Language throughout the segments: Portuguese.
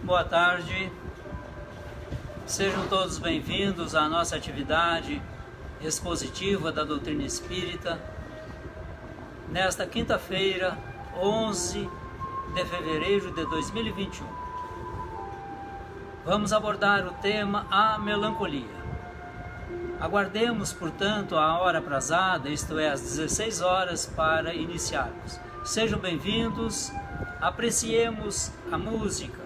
Boa tarde, sejam todos bem-vindos à nossa atividade expositiva da doutrina espírita, nesta quinta-feira, 11 de fevereiro de 2021. Vamos abordar o tema A Melancolia. Aguardemos, portanto, a hora aprazada, isto é, às 16 horas, para iniciarmos. Sejam bem-vindos, apreciemos a música.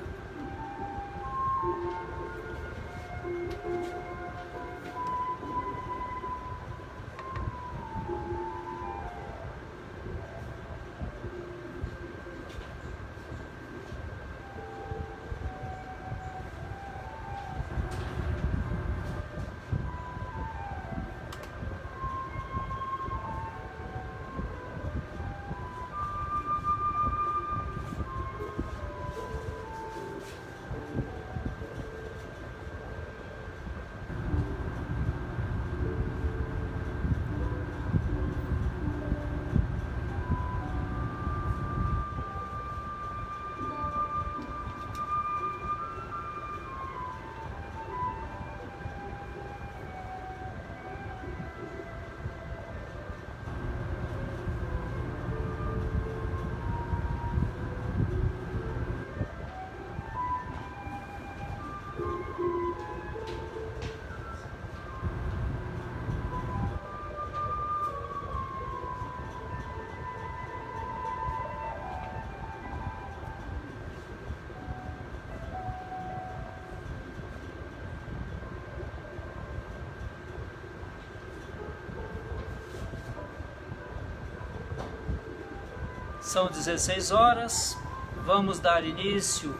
São 16 horas, vamos dar início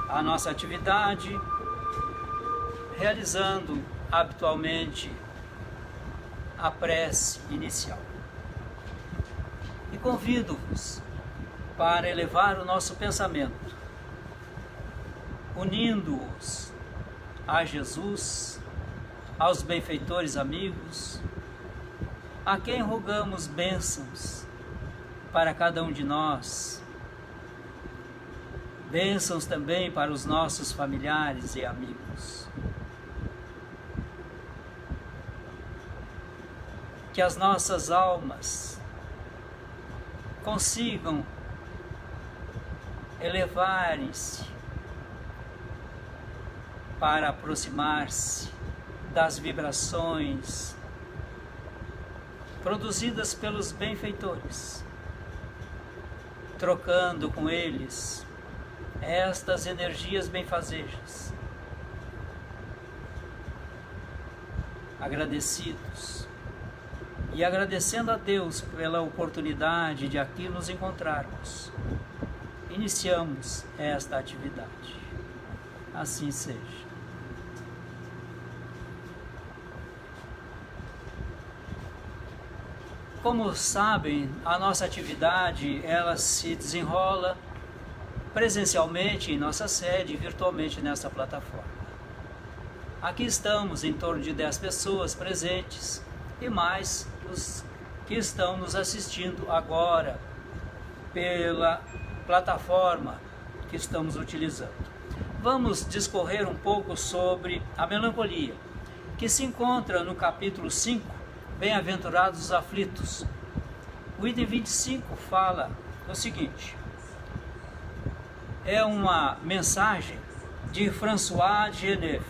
à nossa atividade, realizando habitualmente a prece inicial. E convido-vos para elevar o nosso pensamento, unindo-os a Jesus, aos benfeitores amigos, a quem rogamos bênçãos para cada um de nós, bênçãos também para os nossos familiares e amigos. Que as nossas almas consigam elevarem-se para aproximar-se das vibrações produzidas pelos benfeitores, trocando com eles estas energias benfazejas, agradecidos e agradecendo a Deus pela oportunidade de aqui nos encontrarmos, iniciamos esta atividade. Assim seja. Como sabem, a nossa atividade ela se desenrola presencialmente em nossa sede e virtualmente nesta plataforma. Aqui estamos em torno de 10 pessoas presentes e mais os que estão nos assistindo agora pela plataforma que estamos utilizando. Vamos discorrer um pouco sobre a melancolia, que se encontra no capítulo 5, Bem-aventurados os aflitos. O item 25 fala o seguinte: é uma mensagem de François de Geneve,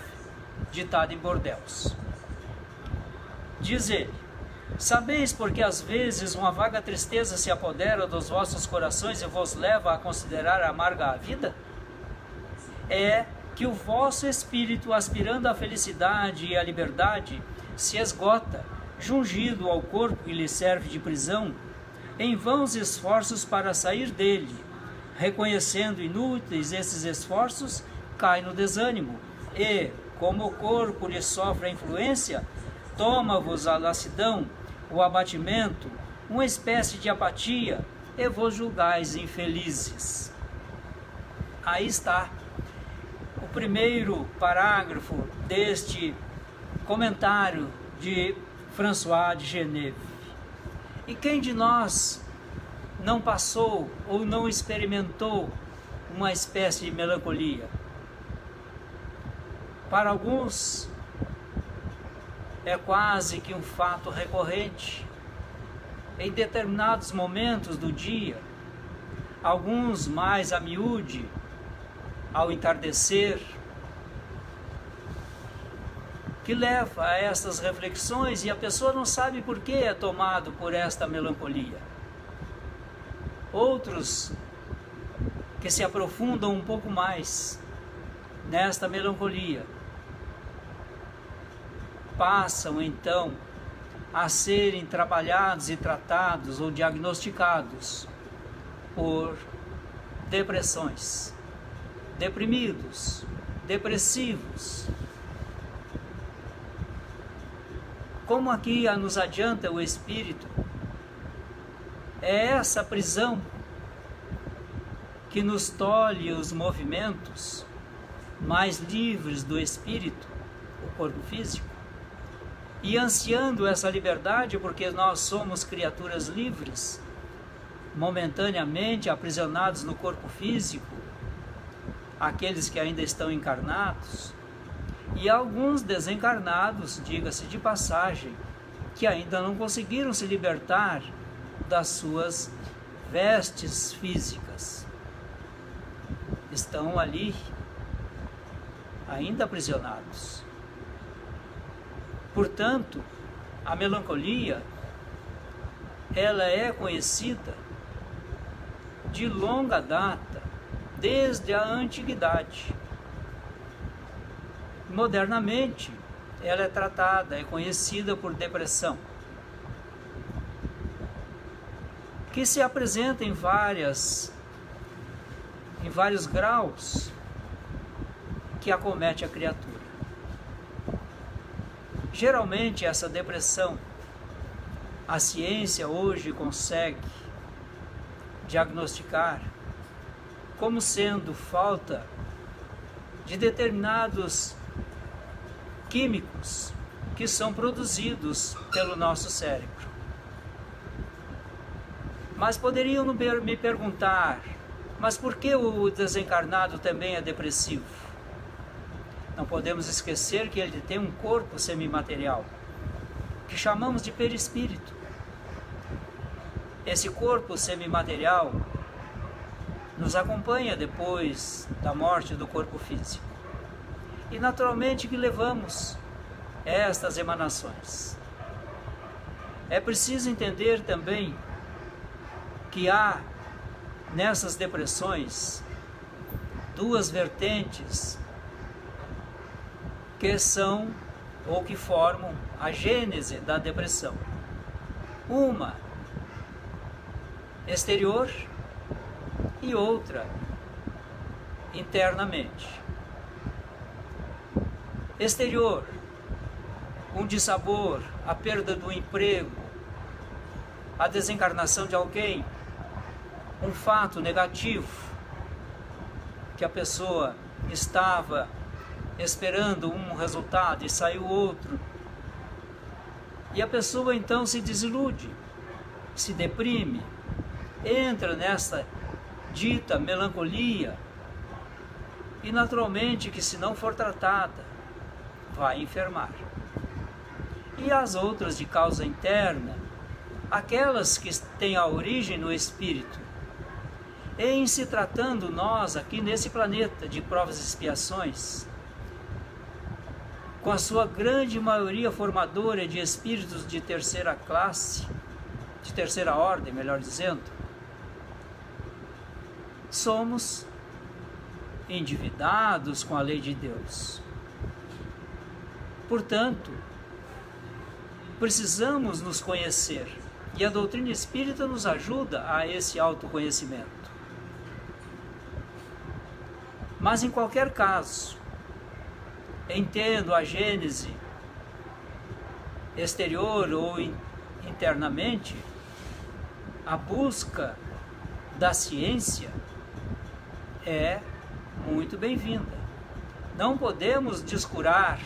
ditada em Bordeaux. Diz ele: sabeis porque às vezes uma vaga tristeza se apodera dos vossos corações e vos leva a considerar amarga a vida? É que o vosso espírito, aspirando à felicidade e à liberdade, se esgota, jungido ao corpo que lhe serve de prisão, em vãos esforços para sair dele. Reconhecendo inúteis esses esforços, cai no desânimo e, como o corpo lhe sofre a influência, toma-vos a lassidão, o abatimento, uma espécie de apatia, e vos julgais infelizes. Aí está o primeiro parágrafo deste comentário de François de Geneve. E quem de nós não passou ou não experimentou uma espécie de melancolia. Para alguns, é quase que um fato recorrente. Em determinados momentos do dia, alguns mais a miúde, ao entardecer, que leva a essas reflexões e a pessoa não sabe por que é tomado por esta melancolia. Outros que se aprofundam um pouco mais nesta melancolia passam então a serem trabalhados e tratados ou diagnosticados por depressões, deprimidos, depressivos. Como aqui nos adianta o Espírito, é essa prisão que nos tolhe os movimentos mais livres do Espírito, o corpo físico, e ansiando essa liberdade, porque nós somos criaturas livres, momentaneamente aprisionados no corpo físico, aqueles que ainda estão encarnados, e alguns desencarnados, diga-se de passagem, que ainda não conseguiram se libertar das suas vestes físicas. Estão ali, ainda aprisionados. Portanto, a melancolia, ela é conhecida de longa data, desde a antiguidade. Modernamente, ela é tratada, é conhecida por depressão, que se apresenta em vários graus que acomete a criatura. Geralmente essa depressão, a ciência hoje consegue diagnosticar como sendo falta de determinados químicos que são produzidos pelo nosso cérebro. Mas poderiam me perguntar, mas por que o desencarnado também é depressivo? Não podemos esquecer que ele tem um corpo semimaterial, que chamamos de perispírito. Esse corpo semimaterial nos acompanha depois da morte do corpo físico. E naturalmente que levamos estas emanações. É preciso entender também que há nessas depressões duas vertentes que são ou que formam a gênese da depressão. Uma exterior e outra internamente. Exterior, um dissabor, a perda do emprego, a desencarnação de alguém, um fato negativo que a pessoa estava esperando um resultado e saiu outro. E a pessoa então se desilude, se deprime, entra nessa dita melancolia e naturalmente que se não for tratada, vai enfermar. E as outras de causa interna, aquelas que têm a origem no espírito, em se tratando nós aqui nesse planeta de provas e expiações, com a sua grande maioria formadora de espíritos de terceira classe, de terceira ordem, melhor dizendo, somos endividados com a lei de Deus. Portanto, precisamos nos conhecer, e a doutrina espírita nos ajuda a esse autoconhecimento. Mas em qualquer caso, entendo a gênese exterior ou internamente, a busca da ciência é muito bem-vinda. Não podemos descurar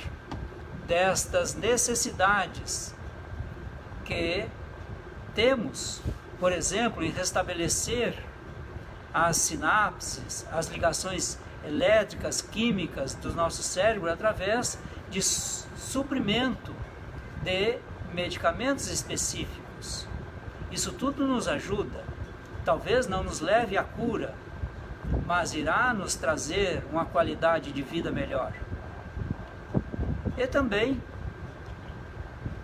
destas necessidades que temos, por exemplo, em restabelecer as sinapses, as ligações elétricas, químicas do nosso cérebro através de suprimento de medicamentos específicos. Isso tudo nos ajuda. Talvez não nos leve à cura, mas irá nos trazer uma qualidade de vida melhor. E também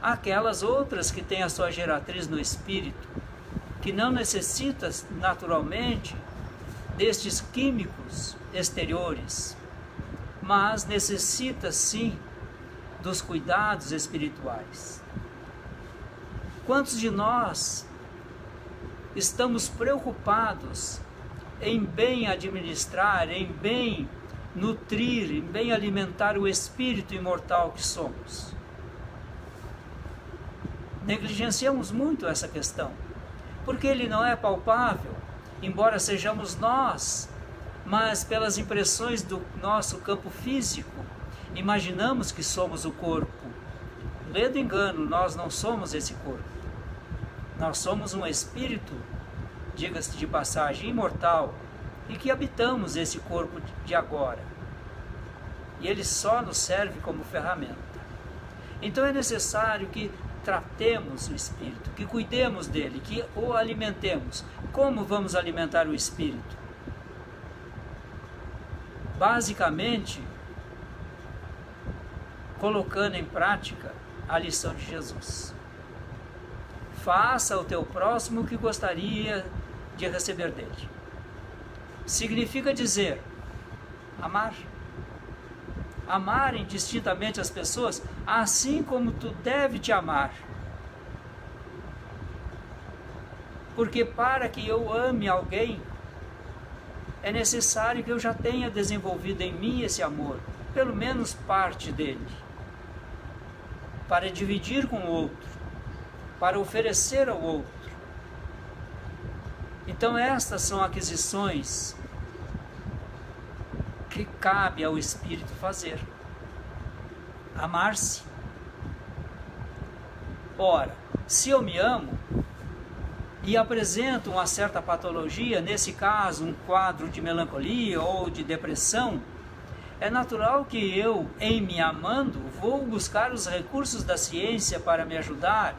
aquelas outras que têm a sua geratriz no espírito, que não necessita naturalmente destes químicos exteriores, mas necessita sim dos cuidados espirituais. Quantos de nós estamos preocupados em bem administrar, em bem nutrir, em bem alimentar o espírito imortal que somos? Negligenciamos muito essa questão, porque ele não é palpável, embora sejamos nós, mas pelas impressões do nosso campo físico, imaginamos que somos o corpo. Ledo engano, nós não somos esse corpo. Nós somos um espírito, diga-se de passagem, imortal, e que habitamos esse corpo de agora. E ele só nos serve como ferramenta. Então é necessário que tratemos o espírito, que cuidemos dele, que o alimentemos. Como vamos alimentar o espírito? Basicamente, colocando em prática a lição de Jesus. Faça ao teu próximo o que gostaria de receber dele. Significa dizer, amar. Amar indistintamente as pessoas, assim como tu deve te amar. Porque para que eu ame alguém, é necessário que eu já tenha desenvolvido em mim esse amor, pelo menos parte dele, para dividir com o outro, para oferecer ao outro. Então estas são aquisições que cabe ao espírito fazer. Amar-se. Ora, se eu me amo e apresento uma certa patologia, nesse caso um quadro de melancolia ou de depressão, é natural que eu, em me amando, vou buscar os recursos da ciência para me ajudar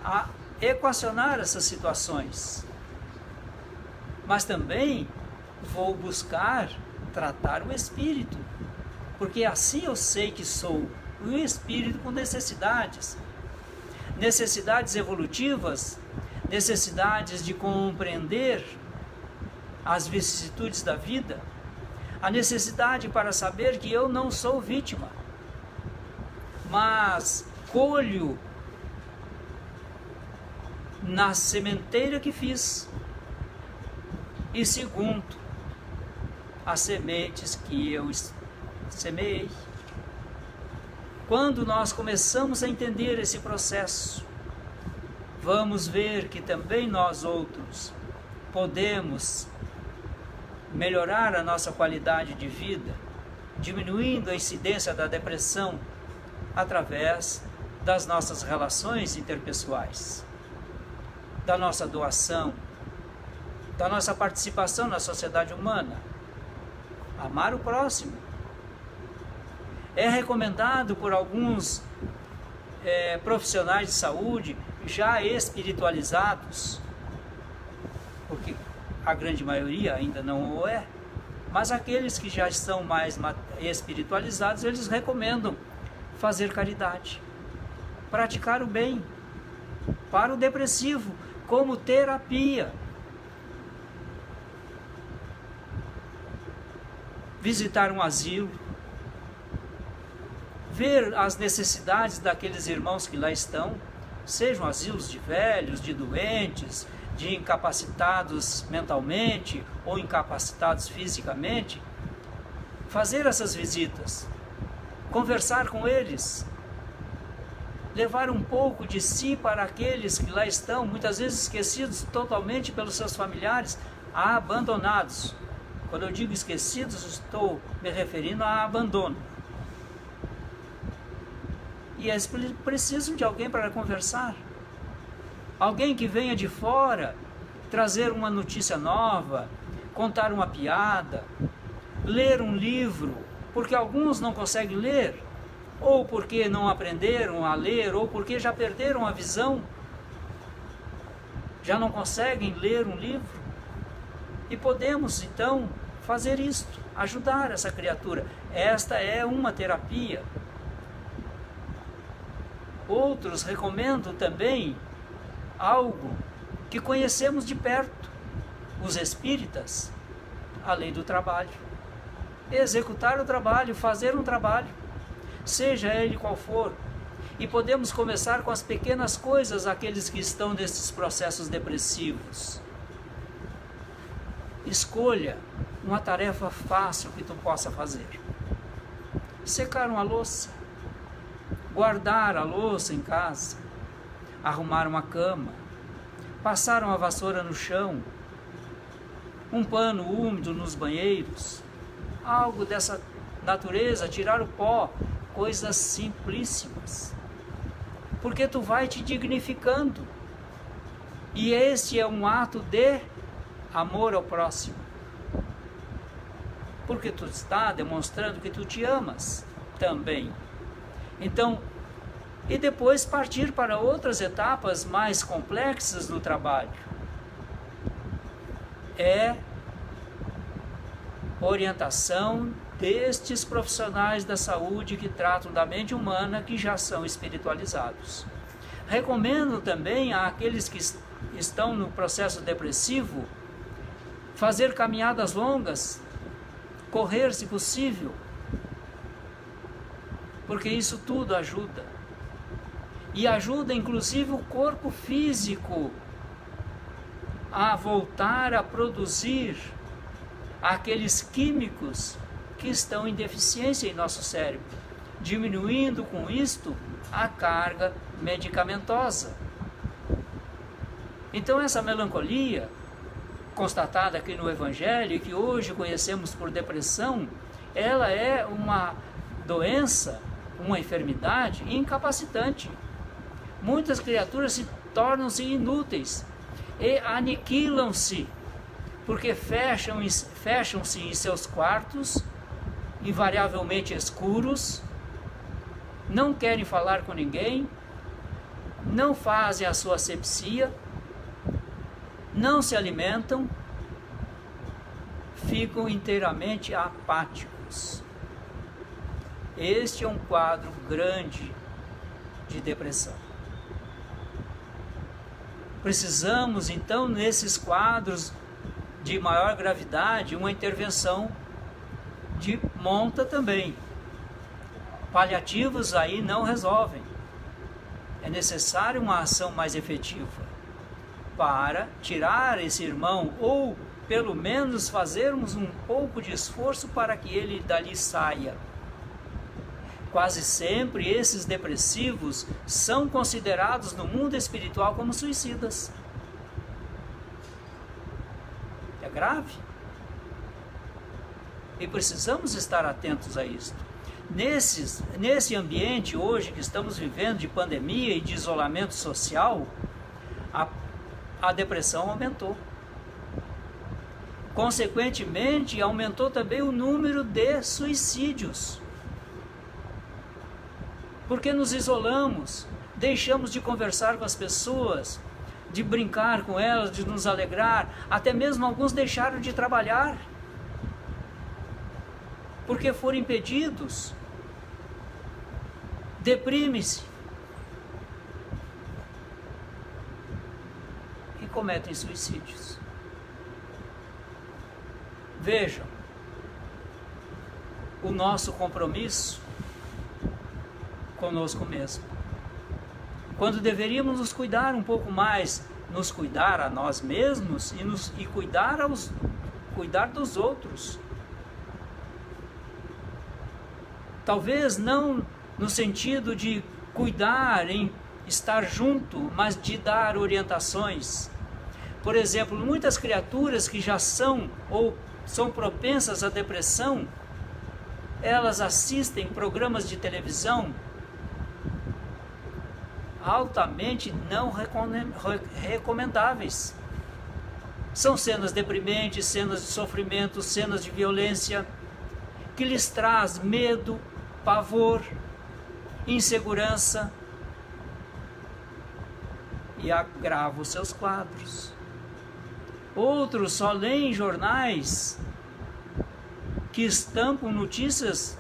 a equacionar essas situações. Mas também vou buscar tratar o espírito, porque assim eu sei que sou um espírito com necessidades evolutivas, necessidades de compreender as vicissitudes da vida, a necessidade para saber que eu não sou vítima, mas colho na sementeira que fiz, e segundo, as sementes que eu semeei. Quando nós começamos a entender esse processo, vamos ver que também nós outros podemos melhorar a nossa qualidade de vida, diminuindo a incidência da depressão através das nossas relações interpessoais, da nossa doação, da nossa participação na sociedade humana. Amar o próximo. É recomendado por alguns profissionais de saúde já espiritualizados, porque a grande maioria ainda não o é, mas aqueles que já estão mais espiritualizados, eles recomendam fazer caridade, praticar o bem para o depressivo como terapia, visitar um asilo, ver as necessidades daqueles irmãos que lá estão, sejam asilos de velhos, de doentes, de incapacitados mentalmente ou incapacitados fisicamente, fazer essas visitas, conversar com eles, levar um pouco de si para aqueles que lá estão, muitas vezes esquecidos totalmente pelos seus familiares, abandonados. Quando eu digo esquecidos, estou me referindo a abandono. E eles precisam de alguém para conversar. Alguém que venha de fora trazer uma notícia nova, contar uma piada, ler um livro, porque alguns não conseguem ler, ou porque não aprenderam a ler, ou porque já perderam a visão, já não conseguem ler um livro. E podemos então fazer isto, ajudar essa criatura. Esta é uma terapia. Outros recomendam também algo que conhecemos de perto, os espíritas, a lei do trabalho. Executar o trabalho, fazer um trabalho, seja ele qual for. E podemos começar com as pequenas coisas, aqueles que estão nesses processos depressivos. Escolha uma tarefa fácil que tu possa fazer. Secar uma louça, guardar a louça em casa, arrumar uma cama, passar uma vassoura no chão, um pano úmido nos banheiros, algo dessa natureza, tirar o pó, coisas simplíssimas. Porque tu vai te dignificando. E este é um ato de amor ao próximo. Porque tu está demonstrando que tu te amas também. Então, e depois partir para outras etapas mais complexas no trabalho. É orientação destes profissionais da saúde que tratam da mente humana, que já são espiritualizados. Recomendo também àqueles que estão no processo depressivo fazer caminhadas longas, correr se possível, porque isso tudo ajuda. E ajuda inclusive o corpo físico a voltar a produzir aqueles químicos que estão em deficiência em nosso cérebro, diminuindo com isto a carga medicamentosa. Então essa melancolia, constatada aqui no Evangelho, e que hoje conhecemos por depressão, ela é uma doença, uma enfermidade incapacitante. Muitas criaturas tornam-se inúteis e aniquilam-se, porque fecham-se em seus quartos, invariavelmente escuros, não querem falar com ninguém, não fazem a sua asepsia, não se alimentam, ficam inteiramente apáticos. Este é um quadro grande de depressão. Precisamos, então, nesses quadros de maior gravidade, uma intervenção de monta também. Paliativos aí não resolvem. É necessário uma ação mais efetiva para tirar esse irmão, ou pelo menos fazermos um pouco de esforço para que ele dali saia. Quase sempre esses depressivos são considerados no mundo espiritual como suicidas. É grave. E precisamos estar atentos a isto. Nesse ambiente hoje que estamos vivendo de pandemia e de isolamento social, a depressão aumentou. Consequentemente, aumentou também o número de suicídios. Porque nos isolamos, deixamos de conversar com as pessoas, de brincar com elas, de nos alegrar, até mesmo alguns deixaram de trabalhar, porque foram impedidos. Deprime-se e cometem suicídios. Vejam, o nosso compromisso conosco mesmo. Quando deveríamos nos cuidar um pouco mais, nos cuidar a nós mesmos e cuidar dos outros. Talvez não no sentido de cuidar, em estar junto, mas de dar orientações. Por exemplo, muitas criaturas que já são ou são propensas à depressão, elas assistem programas de televisão altamente não recomendáveis. São cenas deprimentes, cenas de sofrimento, cenas de violência, que lhes traz medo, pavor, insegurança e agrava os seus quadros. Outros só leem jornais que estampam notícias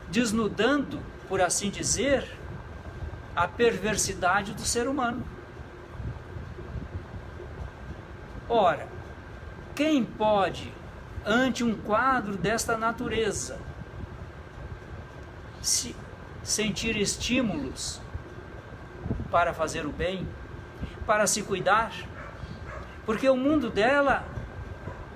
desnudando, por assim dizer, a perversidade do ser humano. Ora, quem pode, ante um quadro desta natureza, sentir estímulos para fazer o bem, para se cuidar? Porque o mundo dela,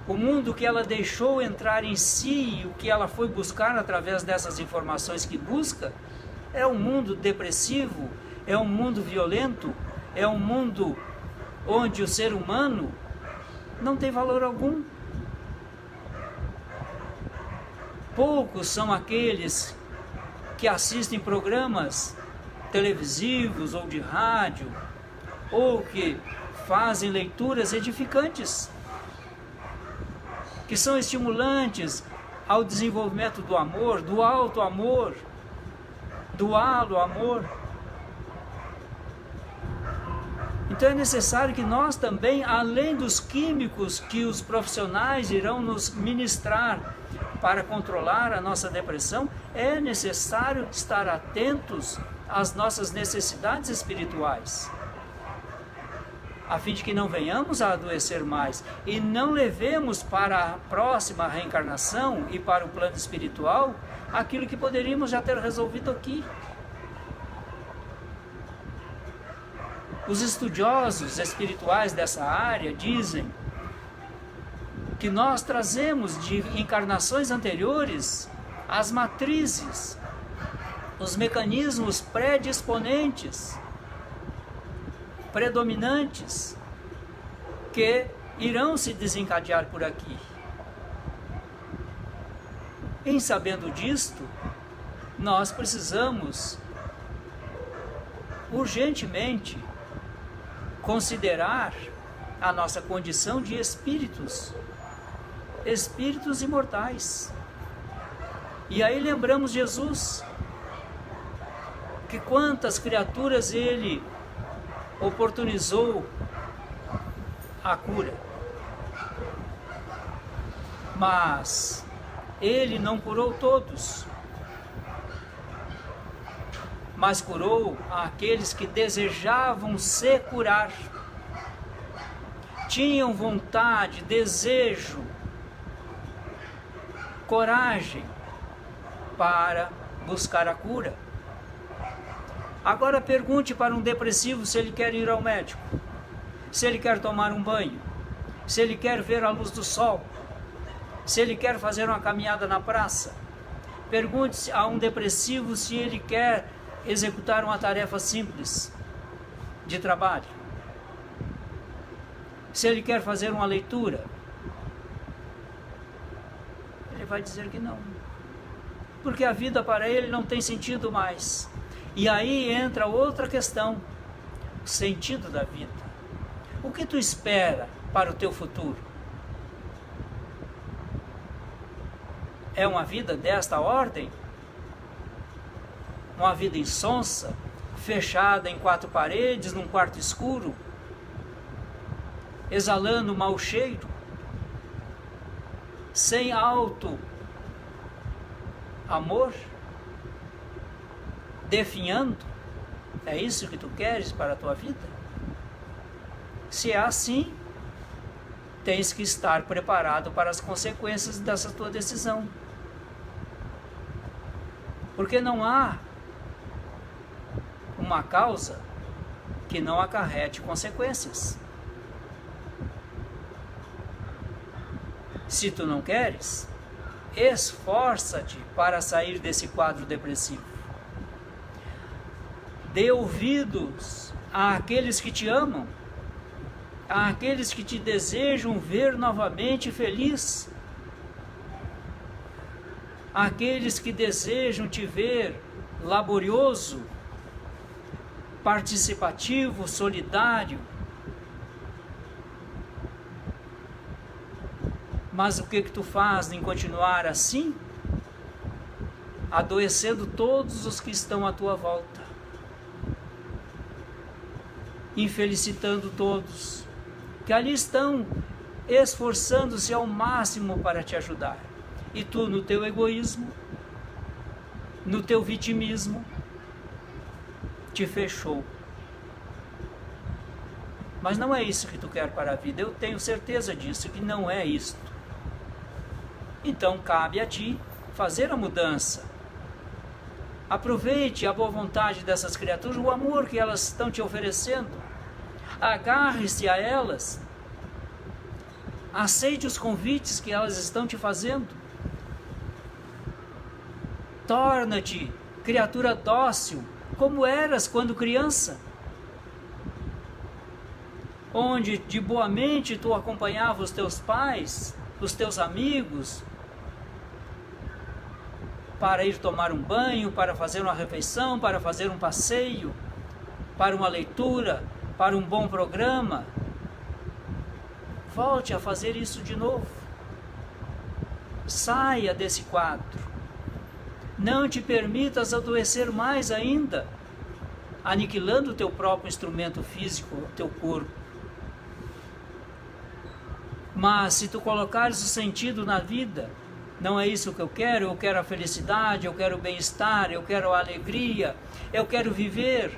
o mundo que ela deixou entrar em si, o que ela foi buscar através dessas informações que busca, é um mundo depressivo, é um mundo violento, é um mundo onde o ser humano não tem valor algum. Poucos são aqueles que assistem programas televisivos ou de rádio, ou que fazem leituras edificantes, que são estimulantes ao desenvolvimento do amor, do alto amor, do halo amor. Então é necessário que nós também, além dos químicos que os profissionais irão nos ministrar para controlar a nossa depressão, é necessário estar atentos às nossas necessidades espirituais, a fim de que não venhamos a adoecer mais e não levemos para a próxima reencarnação e para o plano espiritual aquilo que poderíamos já ter resolvido aqui. Os estudiosos espirituais dessa área dizem que nós trazemos de encarnações anteriores as matrizes, os mecanismos predisponentes, predominantes, que irão se desencadear por aqui. Em sabendo disto, nós precisamos urgentemente considerar a nossa condição de espíritos imortais. E aí lembramos Jesus, que quantas criaturas ele oportunizou a cura, mas ele não curou todos, mas curou aqueles que desejavam se curar, tinham vontade, desejo, coragem para buscar a cura. Agora pergunte para um depressivo se ele quer ir ao médico, se ele quer tomar um banho, se ele quer ver a luz do sol, se ele quer fazer uma caminhada na praça. Pergunte a um depressivo se ele quer executar uma tarefa simples de trabalho, se ele quer fazer uma leitura. Ele vai dizer que não, porque a vida para ele não tem sentido mais. E aí entra outra questão, o sentido da vida. O que tu espera para o teu futuro? É uma vida desta ordem? Uma vida insonsa, fechada em quatro paredes, num quarto escuro, exalando mau cheiro, sem alto amor, definhando? É isso que tu queres para a tua vida? Se é assim, tens que estar preparado para as consequências dessa tua decisão, porque não há uma causa que não acarrete consequências. Se tu não queres, esforça-te para sair desse quadro depressivo. Dê ouvidos àqueles que te amam, àqueles que te desejam ver novamente feliz, àqueles que desejam te ver laborioso, participativo, solidário, Mas o que tu faz em continuar assim? Adoecendo todos os que estão à tua volta, infelicitando todos que ali estão esforçando-se ao máximo para te ajudar, e tu, no teu egoísmo, no teu vitimismo, te fechou. Mas não é isso que tu quer para a vida, eu tenho certeza disso, que não é isto. Então cabe a ti fazer a mudança. Aproveite a boa vontade dessas criaturas, o amor que elas estão te oferecendo. Agarre-se a elas. Aceite os convites que elas estão te fazendo. Torna-te criatura dócil, como eras quando criança, onde de boa mente tu acompanhava os teus pais, os teus amigos, para ir tomar um banho, para fazer uma refeição, para fazer um passeio, para uma leitura, para um bom programa. Volte a fazer isso de novo. Saia desse quadro. Não te permitas adoecer mais ainda, aniquilando o teu próprio instrumento físico, o teu corpo. Mas se tu colocares o sentido na vida, não é isso que eu quero a felicidade, eu quero o bem-estar, eu quero a alegria, eu quero viver,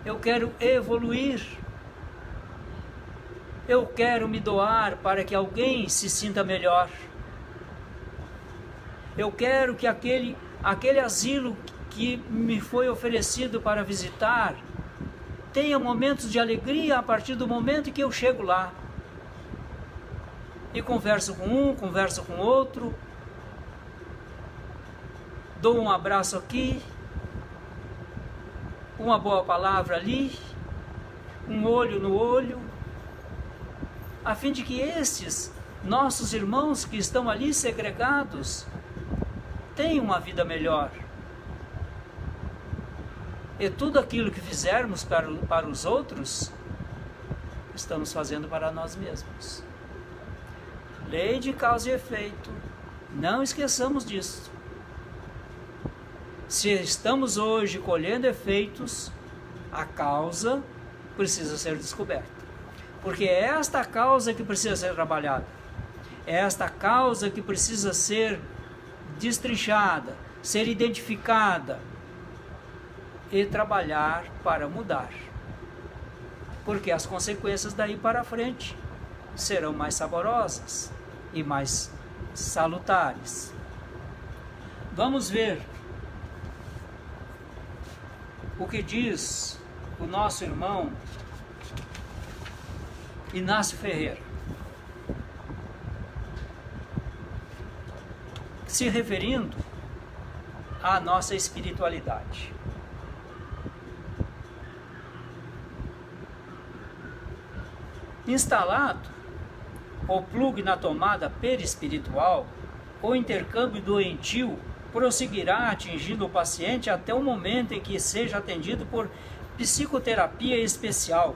eu quero evoluir, eu quero me doar para que alguém se sinta melhor, eu quero que aquele asilo que me foi oferecido para visitar tenha momentos de alegria a partir do momento em que eu chego lá. E converso com um, converso com outro, dou um abraço aqui, uma boa palavra ali, um olho no olho, a fim de que esses nossos irmãos que estão ali segregados tenham uma vida melhor. E tudo aquilo que fizermos para os outros, estamos fazendo para nós mesmos. Lei de causa e efeito, não esqueçamos disso. Se estamos hoje colhendo efeitos, a causa precisa ser descoberta. Porque é esta causa que precisa ser trabalhada. É esta causa que precisa ser destrinchada, ser identificada e trabalhar para mudar. Porque as consequências daí para frente serão mais saborosas e mais salutares. Vamos ver o que diz o nosso irmão Inácio Ferreira, se referindo à nossa espiritualidade. Instalado o plug na tomada perispiritual, o intercâmbio doentio prosseguirá atingindo o paciente até o momento em que seja atendido por psicoterapia especial,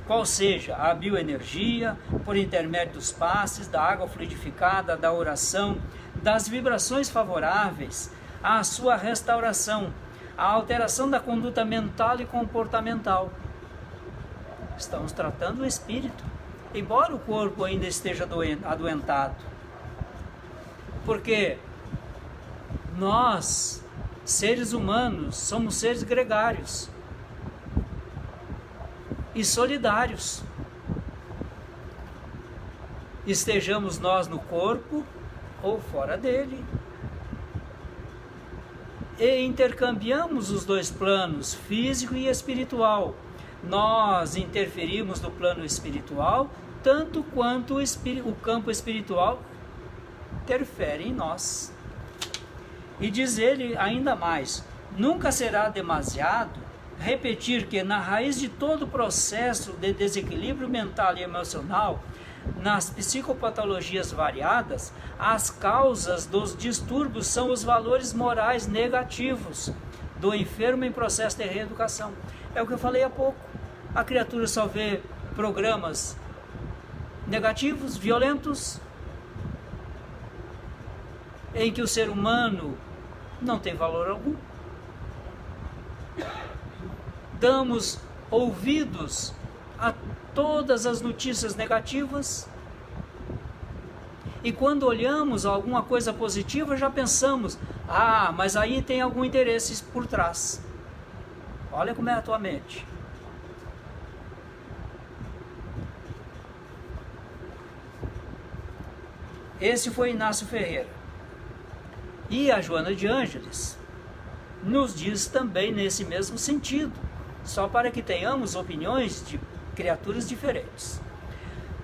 qual seja a bioenergia, por intermédio dos passes, da água fluidificada, da oração, das vibrações favoráveis à sua restauração, à alteração da conduta mental e comportamental. Estamos tratando o espírito, embora o corpo ainda esteja adoentado. Porque nós, seres humanos, somos seres gregários e solidários. Estejamos nós no corpo ou fora dele. E intercambiamos os dois planos, físico e espiritual. Nós interferimos no plano espiritual, tanto quanto o campo espiritual interfere em nós. E diz ele ainda mais: nunca será demasiado repetir que na raiz de todo o processo de desequilíbrio mental e emocional, nas psicopatologias variadas, as causas dos distúrbios são os valores morais negativos do enfermo em processo de reeducação. É o que eu falei há pouco. A criatura só vê programas negativos, violentos, em que o ser humano não tem valor algum. Damos ouvidos a todas as notícias negativas, e quando olhamos alguma coisa positiva já pensamos, mas aí tem algum interesse por trás. Olha como é a tua mente. Esse foi Inácio Ferreira. E a Joana de Ângeles nos diz também nesse mesmo sentido, só para que tenhamos opiniões de criaturas diferentes.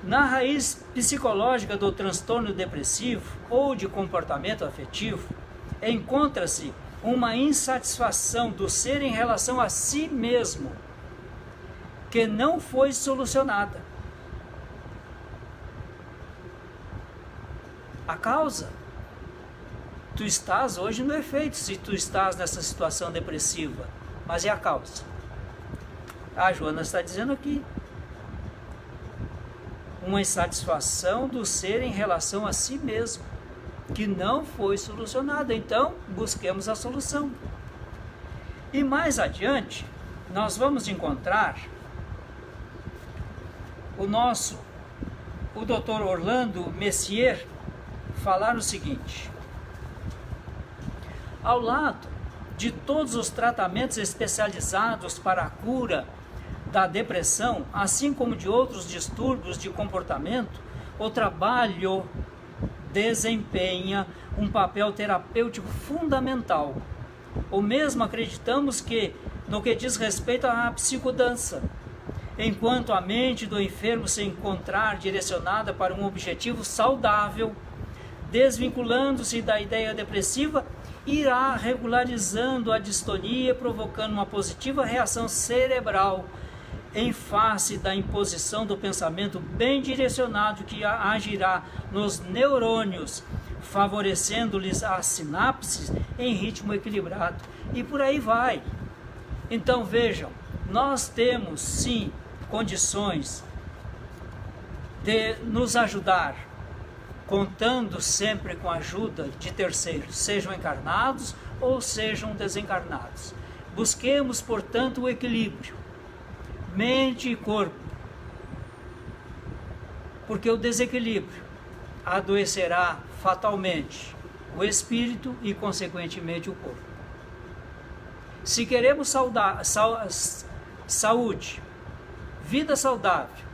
Na raiz psicológica do transtorno depressivo ou de comportamento afetivo, encontra-se uma insatisfação do ser em relação a si mesmo, que não foi solucionada. A causa? Tu estás hoje no efeito, se tu estás nessa situação depressiva, mas é a causa. A Joana está dizendo aqui, uma insatisfação do ser em relação a si mesmo, que não foi solucionada. Então, busquemos a solução. E mais adiante, nós vamos encontrar o Dr. Orlando Messier falar o seguinte: ao lado de todos os tratamentos especializados para a cura da depressão, assim como de outros distúrbios de comportamento, o trabalho desempenha um papel terapêutico fundamental. O mesmo acreditamos que, no que diz respeito à psicodança, enquanto a mente do enfermo se encontrar direcionada para um objetivo saudável, desvinculando-se da ideia depressiva, irá regularizando a distonia, provocando uma positiva reação cerebral em face da imposição do pensamento bem direcionado que agirá nos neurônios, favorecendo-lhes as sinapses em ritmo equilibrado. E por aí vai. Então vejam, nós temos sim condições de nos ajudar, contando sempre com a ajuda de terceiros, sejam encarnados ou sejam desencarnados. Busquemos, portanto, o equilíbrio, mente e corpo, porque o desequilíbrio adoecerá fatalmente o espírito e, consequentemente, o corpo. Se queremos saúde, vida saudável,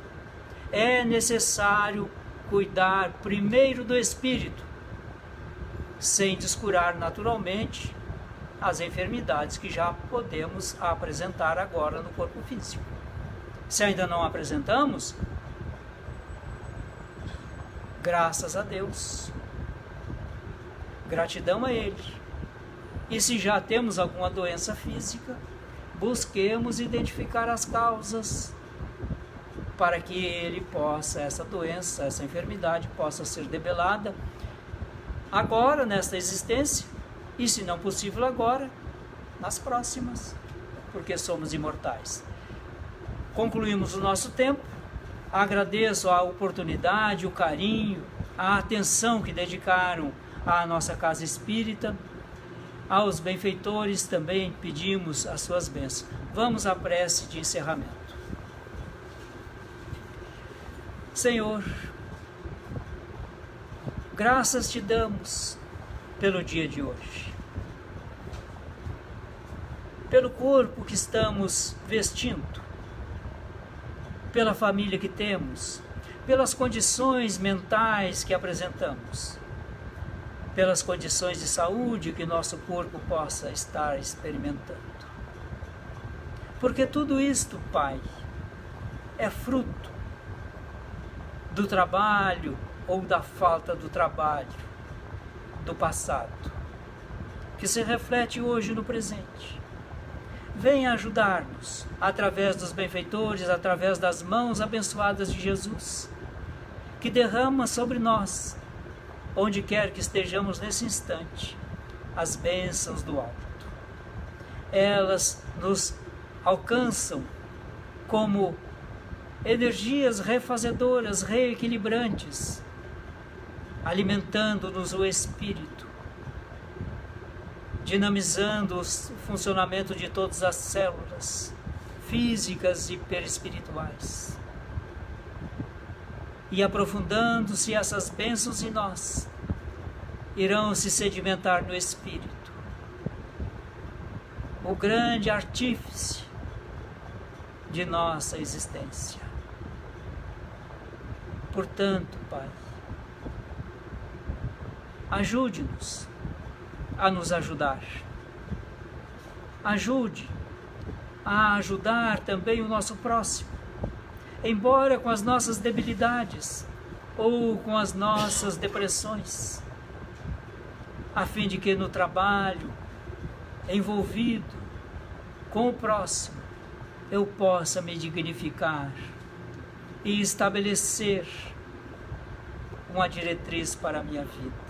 é necessário cuidar primeiro do espírito, sem descurar naturalmente as enfermidades que já podemos apresentar agora no corpo físico. Se ainda não apresentamos, graças a Deus, gratidão a Ele. E se já temos alguma doença física, busquemos identificar as causas para que Ele possa, essa doença, essa enfermidade possa ser debelada agora, nesta existência, e se não possível agora, nas próximas, porque somos imortais. Concluímos o nosso tempo. Agradeço a oportunidade, o carinho, a atenção que dedicaram à nossa casa espírita. Aos benfeitores também pedimos as suas bênçãos. Vamos à prece de encerramento. Senhor, graças te damos pelo dia de hoje, pelo corpo que estamos vestindo, pela família que temos, pelas condições mentais que apresentamos, pelas condições de saúde que nosso corpo possa estar experimentando. Porque tudo isto, Pai, é fruto do trabalho ou da falta do trabalho do passado, que se reflete hoje no presente. Venha ajudar-nos, através dos benfeitores, através das mãos abençoadas de Jesus, que derrama sobre nós, onde quer que estejamos nesse instante, as bênçãos do alto. Elas nos alcançam como energias refazedoras, reequilibrantes, alimentando-nos o espírito, dinamizando o funcionamento de todas as células físicas e perispirituais. E aprofundando-se essas bênçãos em nós, irão se sedimentar no espírito. O grande artífice de nossa existência. Portanto, Pai, ajude-nos a nos ajudar. Ajude a ajudar também o nosso próximo, embora com as nossas debilidades ou com as nossas depressões, a fim de que no trabalho envolvido com o próximo eu possa me dignificar e estabelecer uma diretriz para a minha vida.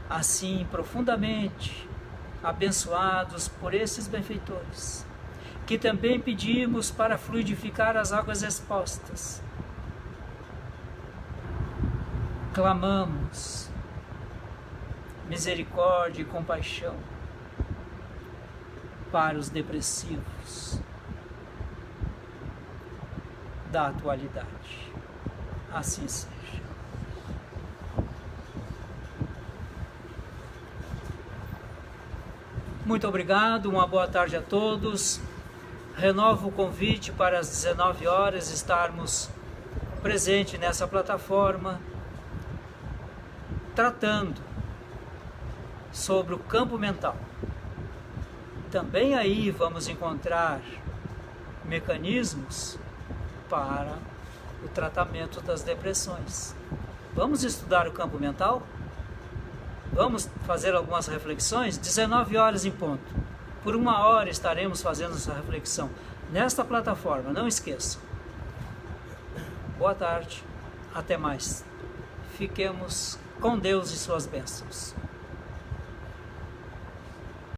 Assim, profundamente abençoados por esses benfeitores, que também pedimos para fluidificar as águas expostas, clamamos misericórdia e compaixão para os depressivos da atualidade. Assim seja. Muito obrigado, uma boa tarde a todos. Renovo o convite para às 19 horas estarmos presentes nessa plataforma, tratando sobre o campo mental. Também aí vamos encontrar mecanismos para o tratamento das depressões. Vamos estudar o campo mental? Vamos fazer algumas reflexões? 19 horas em ponto. Por 1 hora estaremos fazendo essa reflexão nesta plataforma, não esqueçam. Boa tarde, até mais. Fiquemos com Deus e suas bênçãos.